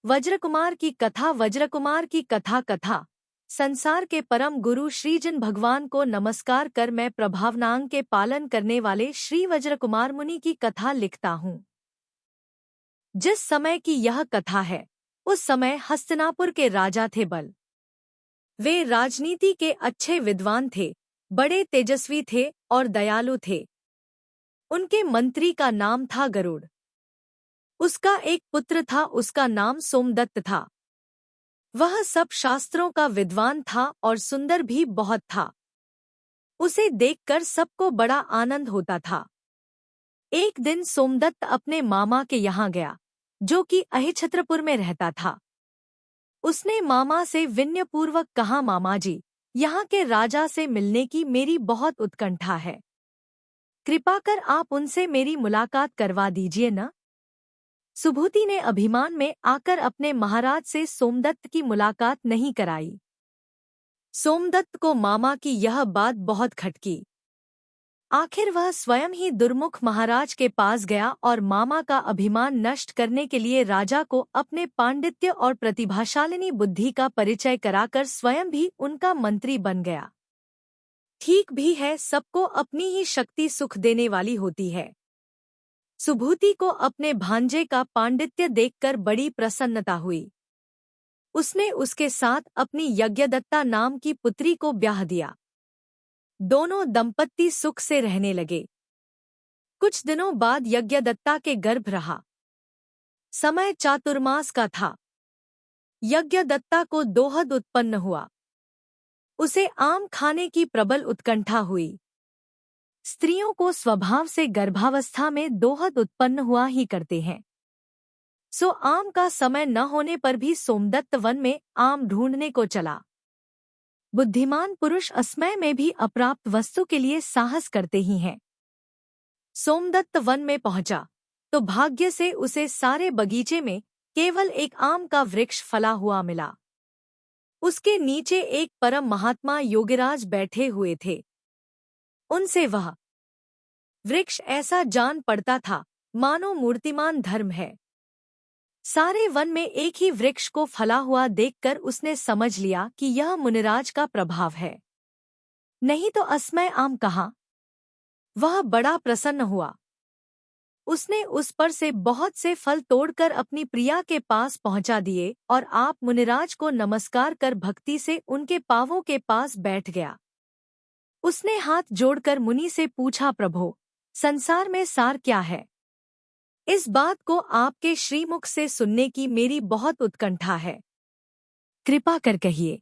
वज्रकुमार की कथा। वज्रकुमार की कथा। कथा संसार के परम गुरु श्रीजन भगवान को नमस्कार कर मैं प्रभावनांग के पालन करने वाले श्री वज्रकुमार मुनि की कथा लिखता हूँ। जिस समय की यह कथा है उस समय हस्तिनापुर के राजा थे बल। वे राजनीति के अच्छे विद्वान थे, बड़े तेजस्वी थे और दयालु थे। उनके मंत्री का नाम था गरुड़। उसका एक पुत्र था, उसका नाम सोमदत्त था। वह सब शास्त्रों का विद्वान था और सुंदर भी बहुत था। उसे देखकर सबको बड़ा आनंद होता था। एक दिन सोमदत्त अपने मामा के यहाँ गया, जो कि अहिछत्रपुर में रहता था। उसने मामा से विनयपूर्वक कहा, मामा जी, यहाँ के राजा से मिलने की मेरी बहुत उत्कंठा है। कृपा कर आप उनसे मेरी मुलाकात करवा दीजिए न। सुभूति ने अभिमान में आकर अपने महाराज से सोमदत्त की मुलाकात नहीं कराई। सोमदत्त को मामा की यह बात बहुत खटकी। आखिर वह स्वयं ही दुर्मुख महाराज के पास गया और मामा का अभिमान नष्ट करने के लिए राजा को अपने पांडित्य और प्रतिभाशालिनी बुद्धि का परिचय कराकर स्वयं भी उनका मंत्री बन गया। ठीक भी है, सबको अपनी ही शक्ति सुख देने वाली होती है। सुभूति को अपने भांजे का पांडित्य देखकर बड़ी प्रसन्नता हुई। उसने उसके साथ अपनी यज्ञदत्ता नाम की पुत्री को ब्याह दिया। दोनों दंपत्ति सुख से रहने लगे। कुछ दिनों बाद यज्ञदत्ता के गर्भ रहा। समय चातुर्मास का था। यज्ञदत्ता को दोहद उत्पन्न हुआ। उसे आम खाने की प्रबल उत्कंठा हुई। स्त्रियों को स्वभाव से गर्भावस्था में दोहद उत्पन्न हुआ ही करते हैं। सो आम का समय न होने पर भी सोमदत्त वन में आम ढूंढने को चला। बुद्धिमान पुरुष असमय में भी अप्राप्त वस्तु के लिए साहस करते ही हैं। सोमदत्त वन में पहुंचा तो भाग्य से उसे सारे बगीचे में केवल एक आम का वृक्ष फला हुआ मिला। उसके नीचे एक परम महात्मा योगिराज बैठे हुए थे। उनसे वह वृक्ष ऐसा जान पड़ता था मानो मूर्तिमान धर्म है। सारे वन में एक ही वृक्ष को फला हुआ देखकर उसने समझ लिया कि यह मुनिराज का प्रभाव है, नहीं तो असमय आम कहाँ। वह बड़ा प्रसन्न हुआ। उसने उस पर से बहुत से फल तोड़कर अपनी प्रिया के पास पहुंचा दिए और आप मुनिराज को नमस्कार कर भक्ति से उनके पांवों के पास बैठ गया। उसने हाथ जोड़कर मुनि से पूछा, प्रभो, संसार में सार क्या है? इस बात को आपके श्रीमुख से सुनने की मेरी बहुत उत्कंठा है, कृपा कर कहिए।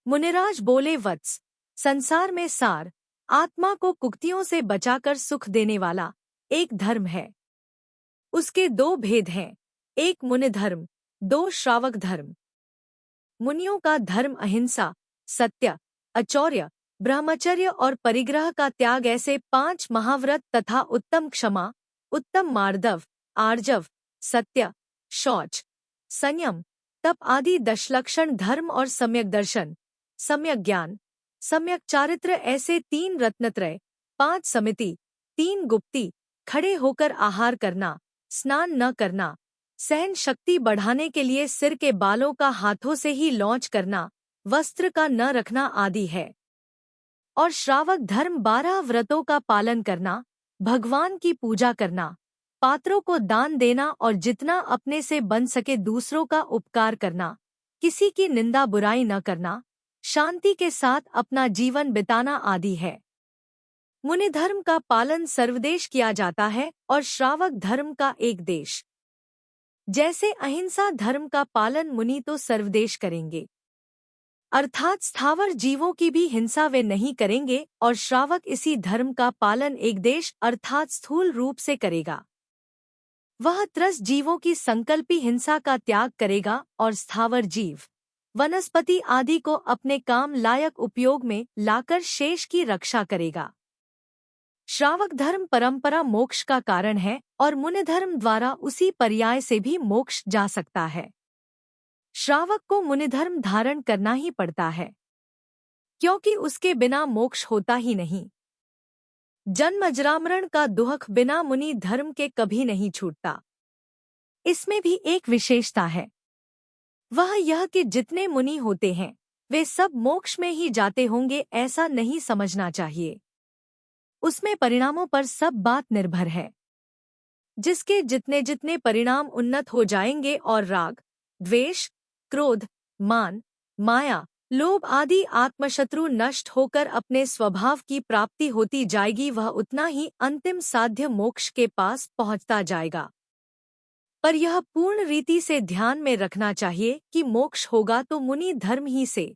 मुनिराज बोले, वत्स, संसार में सार आत्मा को कुक्तियों से बचाकर सुख देने वाला एक धर्म है। उसके दो भेद हैं, एक मुनि धर्म, दो श्रावक धर्म। मुनियों का धर्म अहिंसा, सत्य, अचौर्य, ब्रह्मचर्य और परिग्रह का त्याग, ऐसे 5 महाव्रत तथा उत्तम क्षमा, उत्तम मार्दव, आर्जव, सत्य, शौच, संयम, तप आदि 10 लक्षण धर्म और सम्यक दर्शन, सम्यक ज्ञान, सम्यक चारित्र, ऐसे 3 रत्नत्रय, 5 समिति, 3 गुप्ती, खड़े होकर आहार करना, स्नान न करना, सहन शक्ति बढ़ाने के लिए सिर के बालों का हाथों से ही लौंच करना, वस्त्र का न रखना आदि है। और श्रावक धर्म 12 व्रतों का पालन करना, भगवान की पूजा करना, पात्रों को दान देना और जितना अपने से बन सके दूसरों का उपकार करना, किसी की निंदा बुराई न करना, शांति के साथ अपना जीवन बिताना आदि है। मुनि धर्म का पालन सर्वदेश किया जाता है और श्रावक धर्म का एक देश। जैसे अहिंसा धर्म का पालन मुनि तो सर्वदेश करेंगे, अर्थात स्थावर जीवों की भी हिंसा वे नहीं करेंगे, और श्रावक इसी धर्म का पालन एक देश अर्थात स्थूल रूप से करेगा। वह त्रस जीवों की संकल्पी हिंसा का त्याग करेगा और स्थावर जीव, वनस्पति आदि को अपने काम लायक उपयोग में लाकर शेष की रक्षा करेगा। श्रावक धर्म परंपरा मोक्ष का कारण है और मुनि धर्म द्वारा उसी पर्याय से भी मोक्ष जा सकता है। श्रावक को मुनि धर्म धारण करना ही पड़ता है, क्योंकि उसके बिना मोक्ष होता ही नहीं। जन्म अजरामरण का दुख बिना मुनि धर्म के कभी नहीं छूटता। इसमें भी एक विशेषता है, वह यह कि जितने मुनि होते हैं वे सब मोक्ष में ही जाते होंगे ऐसा नहीं समझना चाहिए। उसमें परिणामों पर सब बात निर्भर है। जिसके जितने जितने परिणाम उन्नत हो जाएंगे और राग, द्वेष, क्रोध, मान, माया, लोभ आदि आत्मशत्रु नष्ट होकर अपने स्वभाव की प्राप्ति होती जाएगी, वह उतना ही अंतिम साध्य मोक्ष के पास पहुंचता जाएगा। पर यह पूर्ण रीति से ध्यान में रखना चाहिए कि मोक्ष होगा तो मुनि धर्म ही से।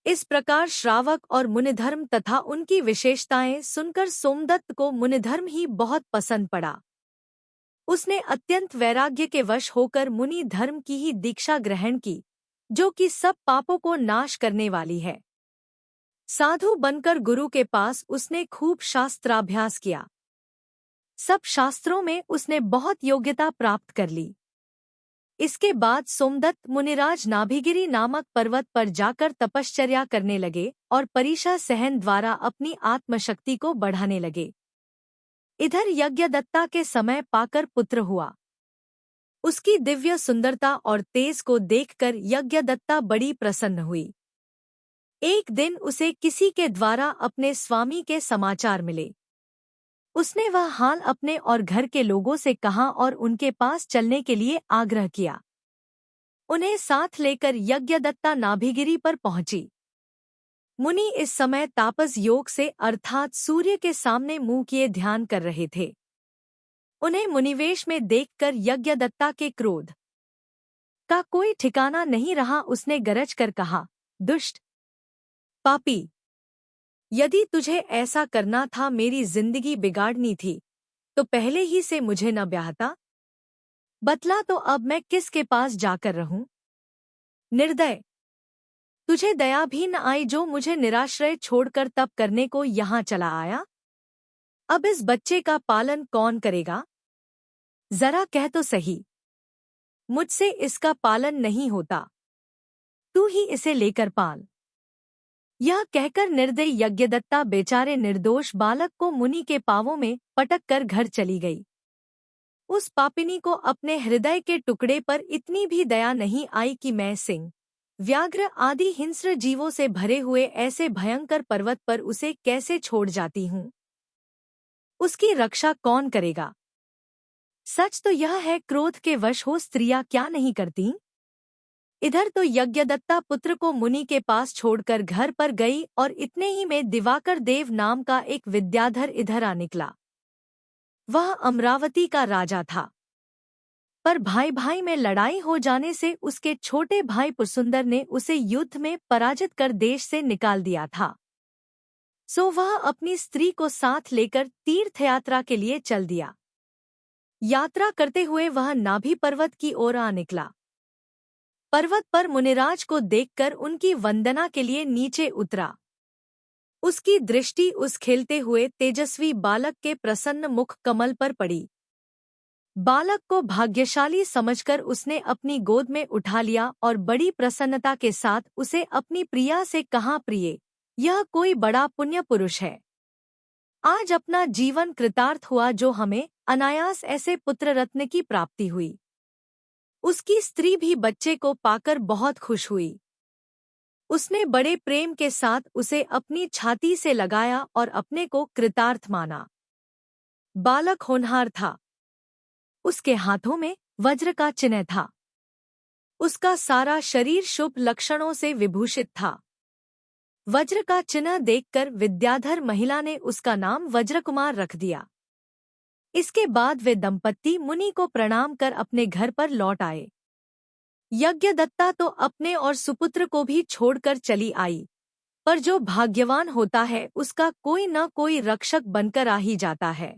इस प्रकार श्रावक और मुनिधर्म तथा उनकी विशेषताएं सुनकर सोमदत्त को मुनिधर्म ही बहुत पसंद पड़ा। उसने अत्यंत वैराग्य के वश होकर मुनि धर्म की ही दीक्षा ग्रहण की, जो कि सब पापों को नाश करने वाली है। साधु बनकर गुरु के पास उसने खूब शास्त्राभ्यास किया। सब शास्त्रों में उसने बहुत योग्यता प्राप्त कर ली। इसके बाद सोमदत्त मुनिराज नाभिगिरी नामक पर्वत पर जाकर तपश्चर्या करने लगे और परीक्षा सहन द्वारा अपनी आत्मशक्ति को बढ़ाने लगे। इधर यज्ञदत्ता के समय पाकर पुत्र हुआ। उसकी दिव्य सुंदरता और तेज को देखकर यज्ञदत्ता बड़ी प्रसन्न हुई। एक दिन उसे किसी के द्वारा अपने स्वामी के समाचार मिले। उसने वह हाल अपने और घर के लोगों से कहा और उनके पास चलने के लिए आग्रह किया। उन्हें साथ लेकर यज्ञदत्ता नाभिगिरी पर पहुंची। मुनि इस समय तापस योग से अर्थात सूर्य के सामने मुंह किए ध्यान कर रहे थे। उन्हें मुनिवेश में देखकर यज्ञदत्ता के क्रोध का कोई ठिकाना नहीं रहा। उसने गरज कर कहा, दुष्ट पापी, यदि तुझे ऐसा करना था, मेरी जिंदगी बिगाड़नी थी, तो पहले ही से मुझे न ब्याहता। बतला तो अब मैं किसके पास जाकर रहूं? निर्दय, तुझे दया भी न आई जो मुझे निराश्रय छोड़कर तप करने को यहाँ चला आया। अब इस बच्चे का पालन कौन करेगा? जरा कह तो सही। मुझसे इसका पालन नहीं होता, तू ही इसे लेकर पाल। यह कहकर निर्दयी यज्ञदत्ता बेचारे निर्दोष बालक को मुनि के पांवों में पटक कर घर चली गई। उस पापिनी को अपने हृदय के टुकड़े पर इतनी भी दया नहीं आई कि मैं सिंह, व्याघ्र आदि हिंस्र जीवों से भरे हुए ऐसे भयंकर पर्वत पर उसे कैसे छोड़ जाती हूँ। उसकी रक्षा कौन करेगा? सच तो यह है, क्रोध के वश हो स्त्रियां क्या नहीं करती। इधर तो यज्ञदत्ता पुत्र को मुनि के पास छोड़कर घर पर गई और इतने ही में दिवाकर देव नाम का एक विद्याधर इधर आ निकला। वह अमरावती का राजा था, पर भाई भाई में लड़ाई हो जाने से उसके छोटे भाई पुरसुंदर ने उसे युद्ध में पराजित कर देश से निकाल दिया था। सो वह अपनी स्त्री को साथ लेकर तीर्थयात्रा के लिए चल दिया। यात्रा करते हुए वह नाभि पर्वत की ओर आ निकला। पर्वत पर मुनिराज को देखकर उनकी वंदना के लिए नीचे उतरा। उसकी दृष्टि उस खेलते हुए तेजस्वी बालक के प्रसन्न मुख कमल पर पड़ी। बालक को भाग्यशाली समझकर उसने अपनी गोद में उठा लिया और बड़ी प्रसन्नता के साथ उसे अपनी प्रिया से कहा, प्रिये, यह कोई बड़ा पुण्य पुरुष है। आज अपना जीवन कृतार्थ हुआ जो हमें अनायास ऐसे पुत्र रत्न की प्राप्ति हुई। उसकी स्त्री भी बच्चे को पाकर बहुत खुश हुई। उसने बड़े प्रेम के साथ उसे अपनी छाती से लगाया और अपने को कृतार्थ माना। बालक होनहार था। उसके हाथों में वज्र का चिन्ह था। उसका सारा शरीर शुभ लक्षणों से विभूषित था। वज्र का चिन्ह देखकर विद्याधर महिला ने उसका नाम वज्रकुमार रख दिया। इसके बाद वे दंपत्ति मुनि को प्रणाम कर अपने घर पर लौट आए। यज्ञदत्ता तो अपने और सुपुत्र को भी छोड़कर चली आई, पर जो भाग्यवान होता है उसका कोई न कोई रक्षक बनकर आ ही जाता है।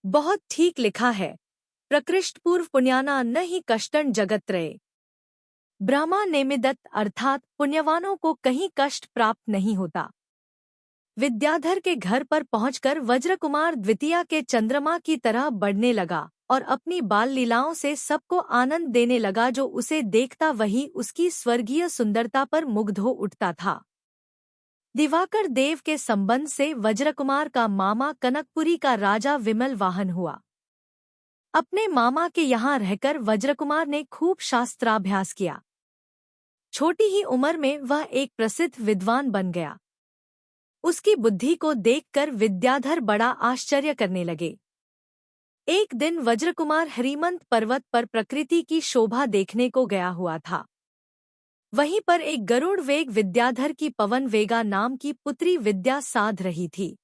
बहुत ठीक लिखा है, प्रकृष्ट पूर्व पुण्याना न ही कष्टन जगत्रये। ब्रह्मा नेमिदत्त अर्थात पुण्यवानों को कहीं कष्ट प्राप्त नहीं होता। विद्याधर के घर पर पहुंचकर वज्रकुमार द्वितीया के चंद्रमा की तरह बढ़ने लगा और अपनी बाल लीलाओं से सबको आनंद देने लगा। जो उसे देखता वही उसकी स्वर्गीय सुंदरता पर मुग्ध हो उठता था। दिवाकर देव के संबंध से वज्रकुमार का मामा कनकपुरी का राजा विमल वाहन हुआ। अपने मामा के यहाँ रहकर वज्रकुमार ने खूब शास्त्राभ्यास किया। छोटी ही उम्र में वह एक प्रसिद्ध विद्वान बन गया। उसकी बुद्धि को देखकर विद्याधर बड़ा आश्चर्य करने लगे। एक दिन वज्रकुमार हरिमंत पर्वत पर प्रकृति की शोभा देखने को गया हुआ था। वहीं पर एक गरुड़ वेग विद्याधर की पवन वेगा नाम की पुत्री विद्या साध रही थी।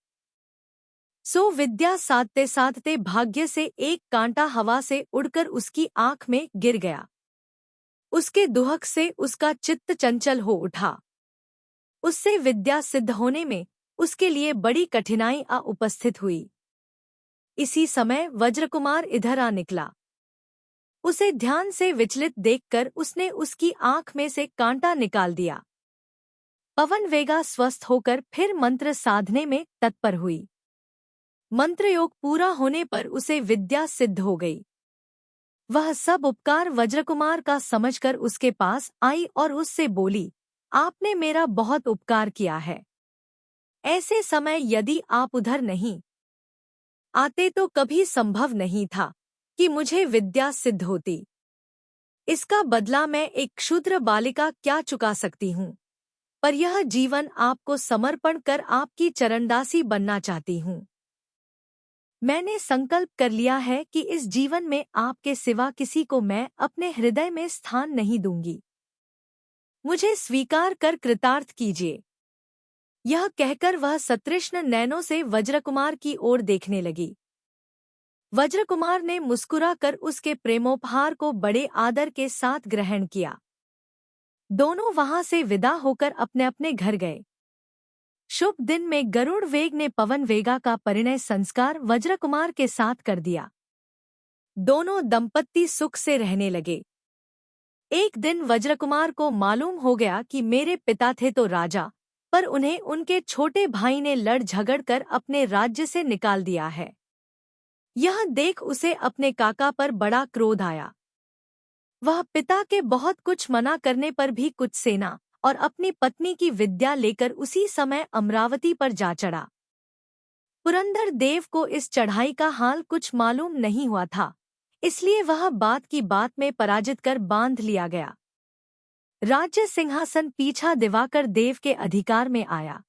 सो विद्या साधते साधते भाग्य से एक कांटा हवा से उड़कर उसकी आंख में गिर गया। उसके दुहक से उसका चित्त चंचल हो उठा। उससे विद्या सिद्ध होने में उसके लिए बड़ी कठिनाई आ उपस्थित हुई। इसी समय वज्रकुमार इधर आ निकला। उसे ध्यान से विचलित देखकर उसने उसकी आंख में से कांटा निकाल दिया। पवन वेगा स्वस्थ होकर फिर मंत्र साधने में तत्पर हुई। मंत्रयोग पूरा होने पर उसे विद्या सिद्ध हो गई। वह सब उपकार वज्रकुमार का समझकर उसके पास आई और उससे बोली, आपने मेरा बहुत उपकार किया है। ऐसे समय यदि आप उधर नहीं आते तो कभी संभव नहीं था कि मुझे विद्या सिद्ध होती। इसका बदला मैं एक क्षुद्र बालिका क्या चुका सकती हूँ, पर यह जीवन आपको समर्पण कर आपकी चरणदासी बनना चाहती हूँ। मैंने संकल्प कर लिया है कि इस जीवन में आपके सिवा किसी को मैं अपने हृदय में स्थान नहीं दूंगी। मुझे स्वीकार कर कृतार्थ कीजिए। यह कहकर वह सतृष्ण नैनों से वज्रकुमार की ओर देखने लगी। वज्रकुमार ने मुस्कुराकर उसके प्रेमोपहार को बड़े आदर के साथ ग्रहण किया। दोनों वहां से विदा होकर अपने अपने घर गए। शुभ दिन में गरुड़ वेग ने पवन वेगा का परिणय संस्कार वज्रकुमार के साथ कर दिया। दोनों दंपत्ति सुख से रहने लगे। एक दिन वज्रकुमार को मालूम हो गया कि मेरे पिता थे तो राजा, पर उन्हें उनके छोटे भाई ने लड़ झगड़ कर अपने राज्य से निकाल दिया है। यह देख उसे अपने काका पर बड़ा क्रोध आया। वह पिता के बहुत कुछ मना करने पर भी कुछ सेना और अपनी पत्नी की विद्या लेकर उसी समय अमरावती पर जा चढ़ा। पुरंदर देव को इस चढ़ाई का हाल कुछ मालूम नहीं हुआ था, इसलिए वह बात की बात में पराजित कर बांध लिया गया। राज्य सिंहासन पीछा दिवाकर देव के अधिकार में आया।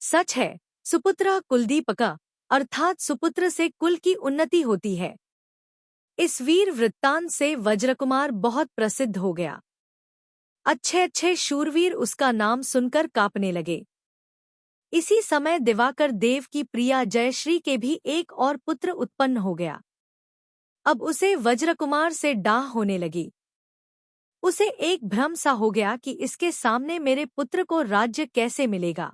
सच है, सुपुत्र कुलदीपका अर्थात सुपुत्र से कुल की उन्नति होती है। इस वीर वृत्तांत से वज्रकुमार बहुत प्रसिद्ध हो गया। अच्छे अच्छे शूरवीर उसका नाम सुनकर कांपने लगे। इसी समय दिवाकर देव की प्रिया जयश्री के भी एक और पुत्र उत्पन्न हो गया। अब उसे वज्रकुमार से डाह होने लगी। उसे एक भ्रम सा हो गया कि इसके सामने मेरे पुत्र को राज्य कैसे मिलेगा।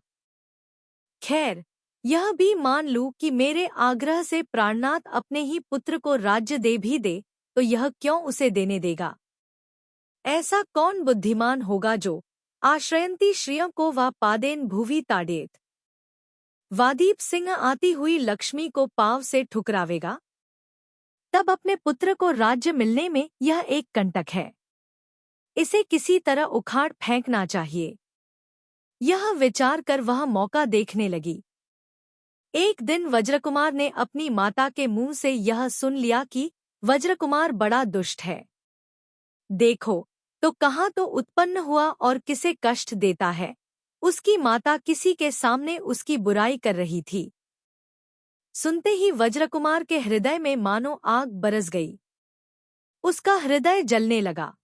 खैर, यह भी मान लूं कि मेरे आग्रह से प्राणनाथ अपने ही पुत्र को राज्य दे भी दे, तो यह क्यों उसे देने देगा। ऐसा कौन बुद्धिमान होगा जो आश्रयंती श्रियों को वा पादेन भुवि ताड़ेत। वादीप सिंह आती हुई लक्ष्मी को पांव से ठुकरावेगा। तब अपने पुत्र को राज्य मिलने में यह एक कंटक है। इसे किसी तरह उखाड़ फेंकना चाहिए। यह विचार कर वह मौका देखने लगी। एक दिन वज्रकुमार ने अपनी माता के मुंह से यह सुन लिया कि वज्रकुमार बड़ा दुष्ट है। देखो तो कहाँ तो उत्पन्न हुआ और किसे कष्ट देता है। उसकी माता किसी के सामने उसकी बुराई कर रही थी। सुनते ही वज्रकुमार के हृदय में मानो आग बरस गई। उसका हृदय जलने लगा।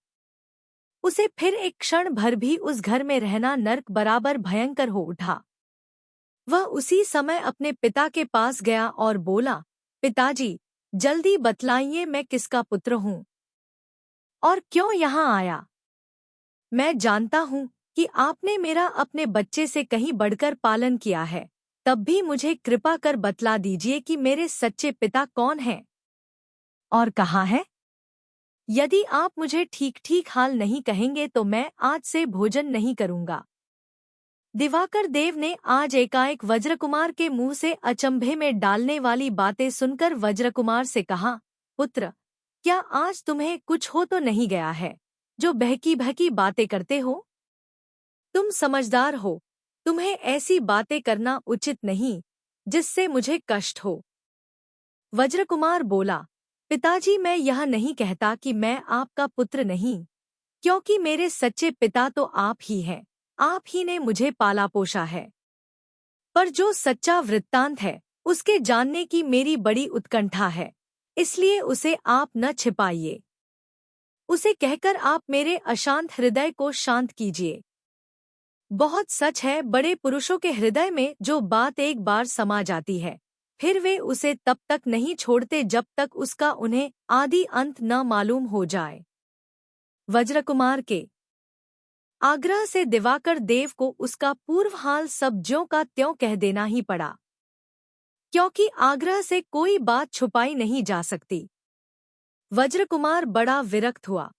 उसे फिर एक क्षण भर भी उस घर में रहना नर्क बराबर भयंकर हो उठा। वह उसी समय अपने पिता के पास गया और बोला, पिताजी, जल्दी बतलाइए मैं किसका पुत्र हूँ और क्यों यहाँ आया। मैं जानता हूँ कि आपने मेरा अपने बच्चे से कहीं बढ़कर पालन किया है, तब भी मुझे कृपा कर बतला दीजिए कि मेरे सच्चे पिता कौन हैं और कहाँ हैं। यदि आप मुझे ठीक ठीक हाल नहीं कहेंगे तो मैं आज से भोजन नहीं करूँगा। दिवाकर देव ने आज एकाएक वज्रकुमार के मुंह से अचंभे में डालने वाली बातें सुनकर वज्रकुमार से कहा, पुत्र, क्या आज तुम्हें कुछ हो तो नहीं गया है जो बहकी बहकी बातें करते हो। तुम समझदार हो, तुम्हें ऐसी बातें करना उचित नहीं जिससे मुझे कष्ट हो। वज्रकुमार बोला, पिताजी, मैं यह नहीं कहता कि मैं आपका पुत्र नहीं, क्योंकि मेरे सच्चे पिता तो आप ही हैं। आप ही ने मुझे पाला पोसा है। पर जो सच्चा वृत्तांत है, उसके जानने की मेरी बड़ी उत्कंठा है, इसलिए उसे आप न छिपाइए। उसे कहकर आप मेरे अशांत हृदय को शांत कीजिए। बहुत सच है, बड़े पुरुषों के हृदय में जो बात एक बार समा जाती है, फिर वे उसे तब तक नहीं छोड़ते जब तक उसका उन्हें आदि अंत न मालूम हो जाए। वज्रकुमार के आग्रह से दिवाकर देव को उसका पूर्व हाल सब ज्यों का त्यों कह देना ही पड़ा, क्योंकि आग्रह से कोई बात छुपाई नहीं जा सकती। वज्रकुमार बड़ा विरक्त हुआ।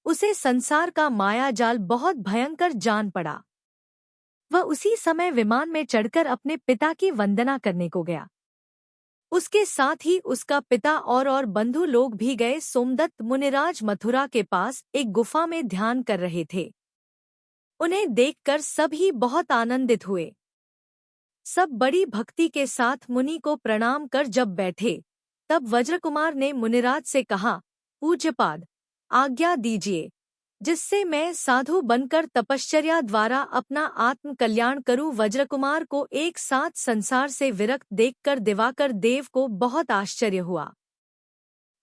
उसे संसार का मायाजाल बहुत भयंकर जान पड़ा। वह उसी समय विमान में चढ़कर अपने पिता की वंदना करने को गया। उसके साथ ही उसका पिता और बंधु लोग भी गए। सोमदत्त मुनिराज मथुरा के पास एक गुफा में ध्यान कर रहे थे। उन्हें देखकर सभी बहुत आनंदित हुए। सब बड़ी भक्ति के साथ मुनि को प्रणाम कर जब बैठे, तब वज्रकुमार ने मुनिराज से कहा, पूज्यपाद, आज्ञा दीजिए, जिससे मैं साधु बनकर तपश्चर्या द्वारा अपना आत्म कल्याण करूं। वज्रकुमार को एक साथ संसार से विरक्त देखकर दिवाकर देव को बहुत आश्चर्य हुआ।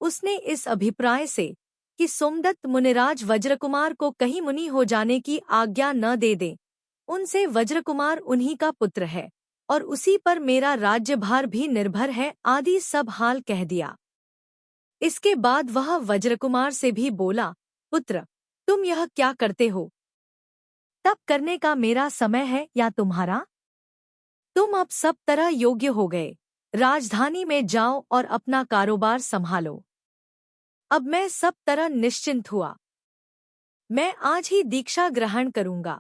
उसने इस अभिप्राय से कि सोमदत्त मुनिराज वज्रकुमार को कहीं मुनि हो जाने की आज्ञा न दे दें, उनसे वज्रकुमार उन्हीं का पुत्र है और उसी पर मेरा राज्यभार भी निर्भर है, आदि सब हाल कह दिया। इसके बाद वह वज्रकुमार से भी बोला, पुत्र, तुम यह क्या करते हो? तप करने का मेरा समय है या तुम्हारा? तुम अब सब तरह योग्य हो गए। राजधानी में जाओ और अपना कारोबार संभालो। अब मैं सब तरह निश्चिंत हुआ। मैं आज ही दीक्षा ग्रहण करूंगा।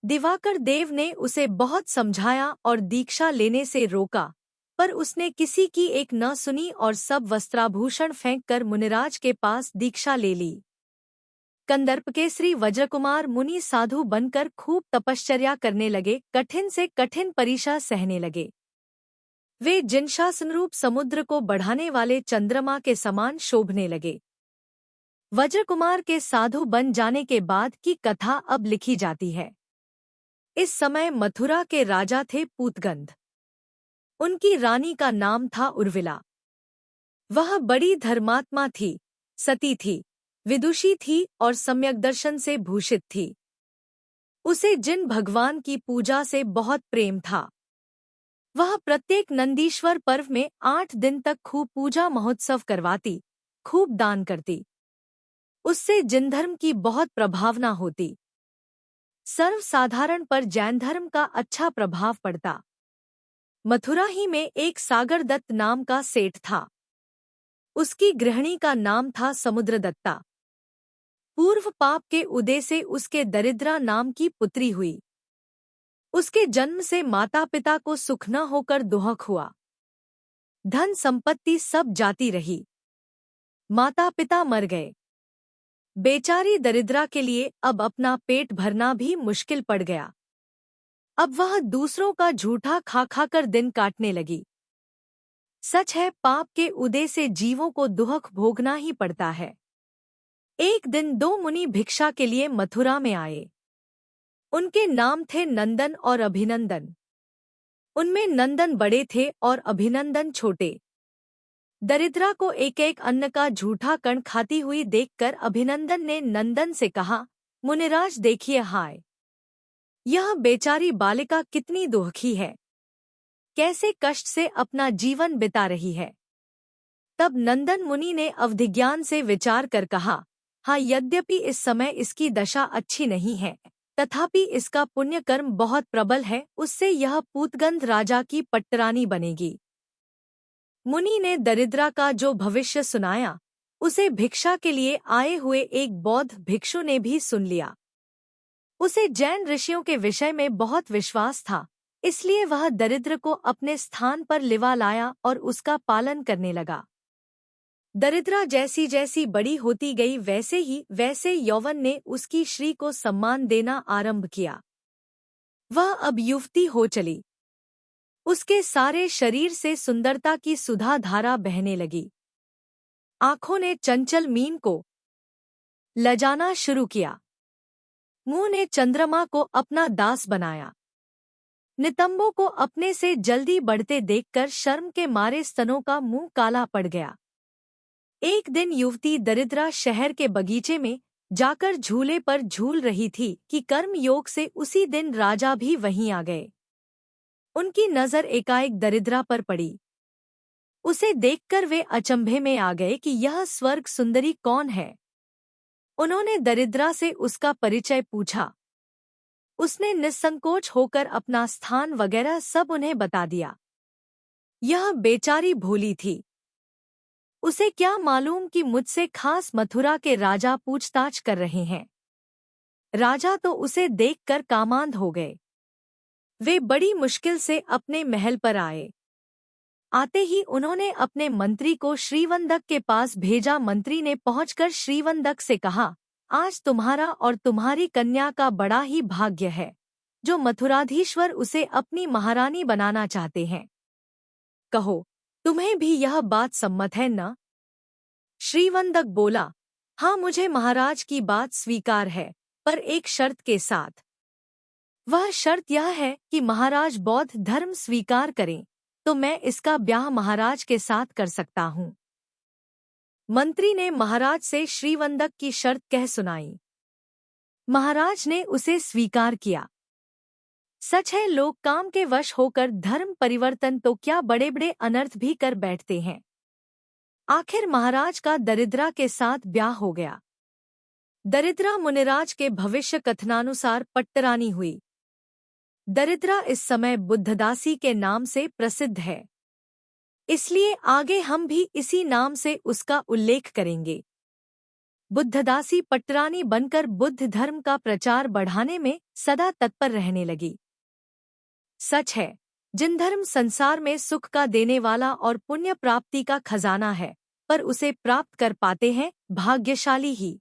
दिवाकर देव ने उसे बहुत समझाया और दीक्षा लेने से रोका, पर उसने किसी की एक न सुनी और सब वस्त्राभूषण फेंककर मुनिराज के पास दीक्षा ले ली। कंदर्प के श्री वज्रकुमार मुनि साधु बनकर खूब तपश्चर्या करने लगे, कठिन से कठिन परीक्षा सहने लगे। वे जिनशासनरूप समुद्र को बढ़ाने वाले चंद्रमा के समान शोभने लगे। वज्रकुमार के साधु बन जाने के बाद की कथा अब लिखी जाती है। इस समय मथुरा के राजा थे पूतगंध। उनकी रानी का नाम था उर्विला। वह बड़ी धर्मात्मा थी, सती थी, विदुषी थी और सम्यक दर्शन से भूषित थी। उसे जिन भगवान की पूजा से बहुत प्रेम था, वह प्रत्येक नंदीश्वर पर्व में 8 दिन तक खूब पूजा महोत्सव करवाती, खूब दान करती। उससे जिन धर्म की बहुत प्रभावना होती। सर्वसाधारण पर जैन धर्म का अच्छा प्रभाव पड़ता। मथुरा ही में एक सागर दत्त नाम का सेठ था। उसकी गृहिणी का नाम था समुद्रदत्ता। पूर्व पाप के उदय से उसके दरिद्रा नाम की पुत्री हुई। उसके जन्म से माता पिता को सुख न होकर दुहक हुआ। धन संपत्ति सब जाती रही। माता पिता मर गए। बेचारी दरिद्रा के लिए अब अपना पेट भरना भी मुश्किल पड़ गया। अब वह दूसरों का झूठा खा खाकर दिन काटने लगी। सच है, पाप के उदय से जीवों को दुहक भोगना ही पड़ता है। एक दिन 2 मुनि भिक्षा के लिए मथुरा में आए। उनके नाम थे नंदन और अभिनंदन। उनमें नंदन बड़े थे और अभिनंदन छोटे। दरिद्रा को एक एक अन्न का झूठा कण खाती हुई देखकर अभिनंदन ने नंदन से कहा, मुनिराज देखिए, हाय, यह बेचारी बालिका कितनी दुखी है, कैसे कष्ट से अपना जीवन बिता रही है। तब नंदन मुनि ने अवधिज्ञान से विचार कर कहा, हाँ, यद्यपि इस समय इसकी दशा अच्छी नहीं है, तथापि इसका पुण्य कर्म बहुत प्रबल है, उससे यह पूतगंध राजा की पट्टरानी बनेगी। मुनि ने दरिद्रा का जो भविष्य सुनाया, उसे भिक्षा के लिए आए हुए एक बौद्ध भिक्षु ने भी सुन लिया। उसे जैन ऋषियों के विषय में बहुत विश्वास था, इसलिए वह दरिद्र को अपने स्थान पर लिवा लाया और उसका पालन करने लगा। दरिद्रा जैसी जैसी बड़ी होती गई, वैसे यौवन ने उसकी श्री को सम्मान देना आरंभ किया। वह अब युवती हो चली। उसके सारे शरीर से सुंदरता की सुधा धारा बहने लगी। आंखों ने चंचल मीन को लजाना शुरू किया। मुंह ने चंद्रमा को अपना दास बनाया। नितंबों को अपने से जल्दी बढ़ते देखकर शर्म के मारे स्तनों का मुंह काला पड़ गया। एक दिन युवती दरिद्रा शहर के बगीचे में जाकर झूले पर झूल रही थी कि कर्म योग से उसी दिन राजा भी वहीं आ गए। उनकी नजर एकाएक दरिद्रा पर पड़ी। उसे देखकर वे अचंभे में आ गए कि यह स्वर्ग सुंदरी कौन है। उन्होंने दरिद्रा से उसका परिचय पूछा। उसने निस्संकोच होकर अपना स्थान वगैरह सब उन्हें बता दिया। यह बेचारी भोली थी। उसे क्या मालूम कि मुझसे खास मथुरा के राजा पूछताछ कर रहे हैं। राजा तो उसे देखकर कामांध हो गए। वे बड़ी मुश्किल से अपने महल पर आए। आते ही उन्होंने अपने मंत्री को श्रीवंदक के पास भेजा। मंत्री ने पहुंचकर श्रीवंदक से कहा, आज तुम्हारा और तुम्हारी कन्या का बड़ा ही भाग्य है, जो मथुराधीश्वर उसे अपनी महारानी बनाना चाहते हैं। कहो, तुम्हें भी यह बात सम्मत है न? श्रीवंदक बोला, हाँ, मुझे महाराज की बात स्वीकार है, पर एक शर्त के साथ। वह शर्त यह है कि महाराज बौद्ध धर्म स्वीकार करें तो मैं इसका ब्याह महाराज के साथ कर सकता हूँ। मंत्री ने महाराज से श्रीवंदक की शर्त कह सुनाई। महाराज ने उसे स्वीकार किया। सच है, लोग काम के वश होकर धर्म परिवर्तन तो क्या बड़े बड़े अनर्थ भी कर बैठते हैं। आखिर महाराज का दरिद्रा के साथ ब्याह हो गया। दरिद्रा मुनिराज के भविष्य कथनानुसार पट्टरानी हुई। दरिद्रा इस समय बुद्धदासी के नाम से प्रसिद्ध है, इसलिए आगे हम भी इसी नाम से उसका उल्लेख करेंगे। बुद्धदासी पट्टरानी बनकर बुद्ध धर्म का प्रचार बढ़ाने में सदा तत्पर रहने लगी। सच है, जिन धर्म संसार में सुख का देने वाला और पुण्य प्राप्ति का खजाना है, पर उसे प्राप्त कर पाते हैं भाग्यशाली ही।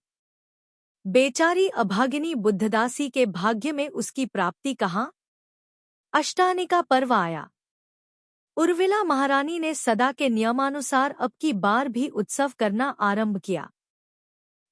बेचारी अभागिनी बुद्धदासी के भाग्य में उसकी प्राप्ति कहाँ। अष्टानिका पर्व आया। उर्विला महारानी ने सदा के नियमानुसार अब की बार भी उत्सव करना आरंभ किया।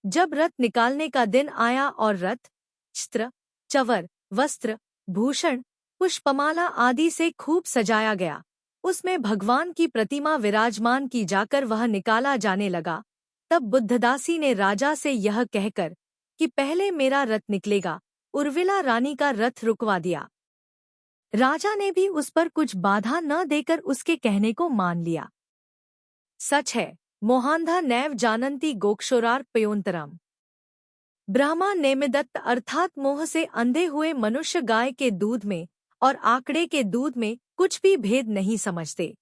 जब रथ निकालने का दिन आया और रथ छत्र, चवर, वस्त्र, भूषण, पुष्पमाला आदि से खूब सजाया गया, उसमें भगवान की प्रतिमा विराजमान की जाकर वह निकाला जाने लगा, तब बुद्धदासी ने राजा से यह कहकर कि पहले मेरा रथ निकलेगा, उर्विला रानी का रथ रुकवा दिया। राजा ने भी उस पर कुछ बाधा न देकर उसके कहने को मान लिया। सच है, मोहांधा नैव जानन्ति गोक्षोरार्पयोन्तरम। ब्रह्मा नेमिदत्त अर्थात मोह से अंधे हुए मनुष्य गाय के दूध में और आकड़े के दूध में कुछ भी भेद नहीं समझते।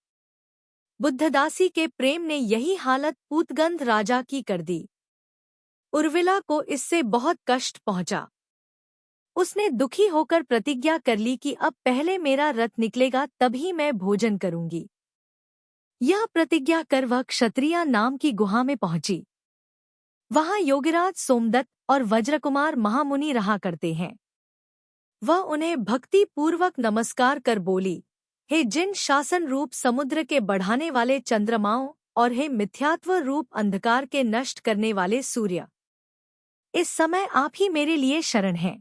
बुद्धदासी के प्रेम ने यही हालत पूतगंध राजा की कर दी। उर्विला को इससे बहुत कष्ट पहुंचा। उसने दुखी होकर प्रतिज्ञा कर ली कि अब पहले मेरा रथ निकलेगा तभी मैं भोजन करूंगी। यह प्रतिज्ञा कर वह क्षत्रिया नाम की गुहा में पहुंची। वहां योगिराज सोमदत्त और वज्रकुमार महामुनि रहा करते हैं। वह उन्हें भक्ति पूर्वक नमस्कार कर बोली, हे जिन शासन रूप समुद्र के बढ़ाने वाले चंद्रमाओं और हे मिथ्यात्व रूप अंधकार के नष्ट करने वाले सूर्य, इस समय आप ही मेरे लिए शरण हैं।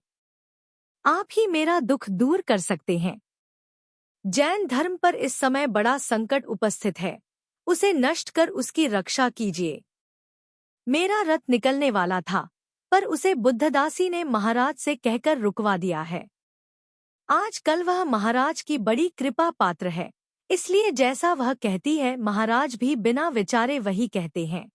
आप ही मेरा दुख दूर कर सकते हैं। जैन धर्म पर इस समय बड़ा संकट उपस्थित है, उसे नष्ट कर उसकी रक्षा कीजिए। मेरा रथ निकलने वाला था, पर उसे बुद्धदासी ने महाराज से कहकर रुकवा दिया है। आजकल वह महाराज की बड़ी कृपा पात्र है, इसलिए जैसा वह कहती है महाराज भी बिना विचारे वही कहते हैं।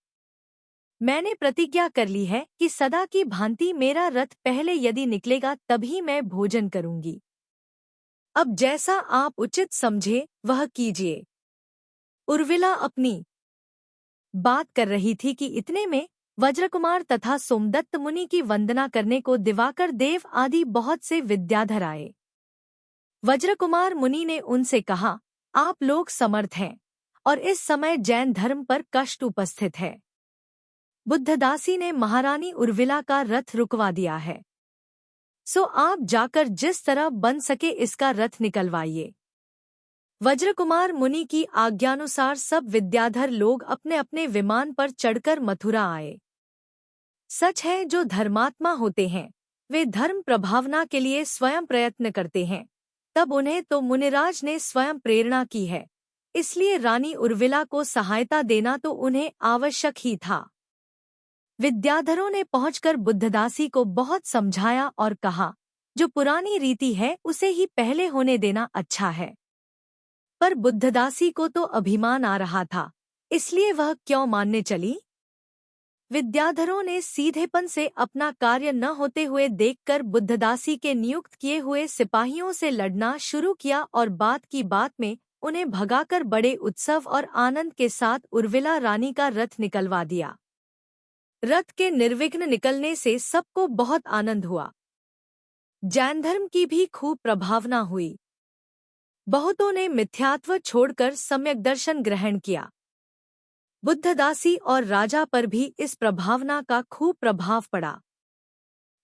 मैंने प्रतिज्ञा कर ली है कि सदा की भांति मेरा रथ पहले यदि निकलेगा तभी मैं भोजन करूंगी। अब जैसा आप उचित समझे वह कीजिए। उर्विला अपनी बात कर रही थी कि इतने में वज्रकुमार तथा सोमदत्त मुनि की वंदना करने को दिवाकर देव आदि बहुत से विद्याधर आए। वज्रकुमार मुनि ने उनसे कहा, आप लोग समर्थ हैं और इस समय जैन धर्म पर कष्ट उपस्थित है। बुद्धदासी ने महारानी उर्विला का रथ रुकवा दिया है, सो आप जाकर जिस तरह बन सके इसका रथ निकलवाइए। वज्रकुमार मुनि की आज्ञानुसार सब विद्याधर लोग अपने अपने विमान पर चढ़कर मथुरा आए। सच है, जो धर्मात्मा होते हैं वे धर्म प्रभावना के लिए स्वयं प्रयत्न करते हैं। तब उन्हें तो मुनिराज ने स्वयं प्रेरणा की है, इसलिए रानी उर्विला को सहायता देना तो उन्हें आवश्यक ही था। विद्याधरों ने पहुंचकर बुद्धदासी को बहुत समझाया और कहा, जो पुरानी रीति है उसे ही पहले होने देना अच्छा है। पर बुद्धदासी को तो अभिमान आ रहा था, इसलिए वह क्यों मानने चली। विद्याधरों ने सीधेपन से अपना कार्य न होते हुए देखकर बुद्धदासी के नियुक्त किए हुए सिपाहियों से लड़ना शुरू किया और बात की बात में उन्हें भगाकर बड़े उत्सव और आनंद के साथ उर्विला रानी का रथ निकलवा दिया। रथ के निर्विघ्न निकलने से सबको बहुत आनंद हुआ। जैन धर्म की भी खूब प्रभावना हुई। बहुतों ने मिथ्यात्व छोड़कर सम्यक दर्शन ग्रहण किया। बुद्धदासी और राजा पर भी इस प्रभावना का खूब प्रभाव पड़ा।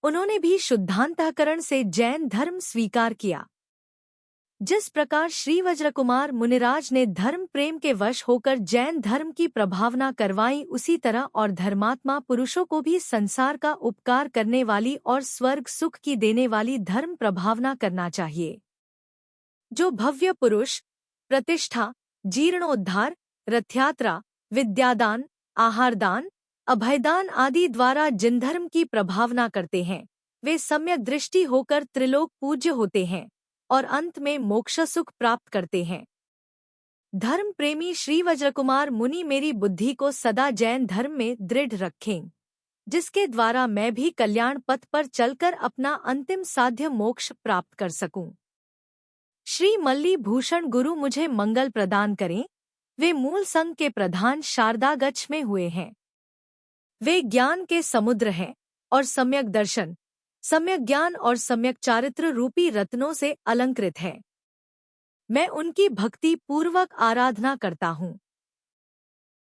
उन्होंने भी शुद्धांतःकरण से जैन धर्म स्वीकार किया। जिस प्रकार श्री वज्रकुमार मुनिराज ने धर्म प्रेम के वश होकर जैन धर्म की प्रभावना करवाई, उसी तरह और धर्मात्मा पुरुषों को भी संसार का उपकार करने वाली और स्वर्ग सुख की देने वाली धर्म प्रभावना करना चाहिए। जो भव्य पुरुष प्रतिष्ठा, जीर्णोद्धार, रथयात्रा, विद्यादान, आहारदान, अभयदान आदि द्वारा जिन धर्म की प्रभावना करते हैं वे सम्यक दृष्टि होकर त्रिलोक पूज्य होते हैं और अंत में मोक्ष सुख प्राप्त करते हैं। धर्म प्रेमी श्री वज्रकुमार मुनि मेरी बुद्धि को सदा जैन धर्म में दृढ़ रखें, जिसके द्वारा मैं भी कल्याण पथ पर चलकर अपना अंतिम साध्य मोक्ष प्राप्त कर सकूं। श्री मल्ली भूषण गुरु मुझे मंगल प्रदान करें। वे मूल संघ के प्रधान शारदागच्छ में हुए हैं। वे ज्ञान के समुद्र हैं और सम्यक दर्शन, सम्यक ज्ञान और सम्यक चारित्र रूपी रत्नों से अलंकृत हैं। मैं उनकी भक्ति पूर्वक आराधना करता हूँ।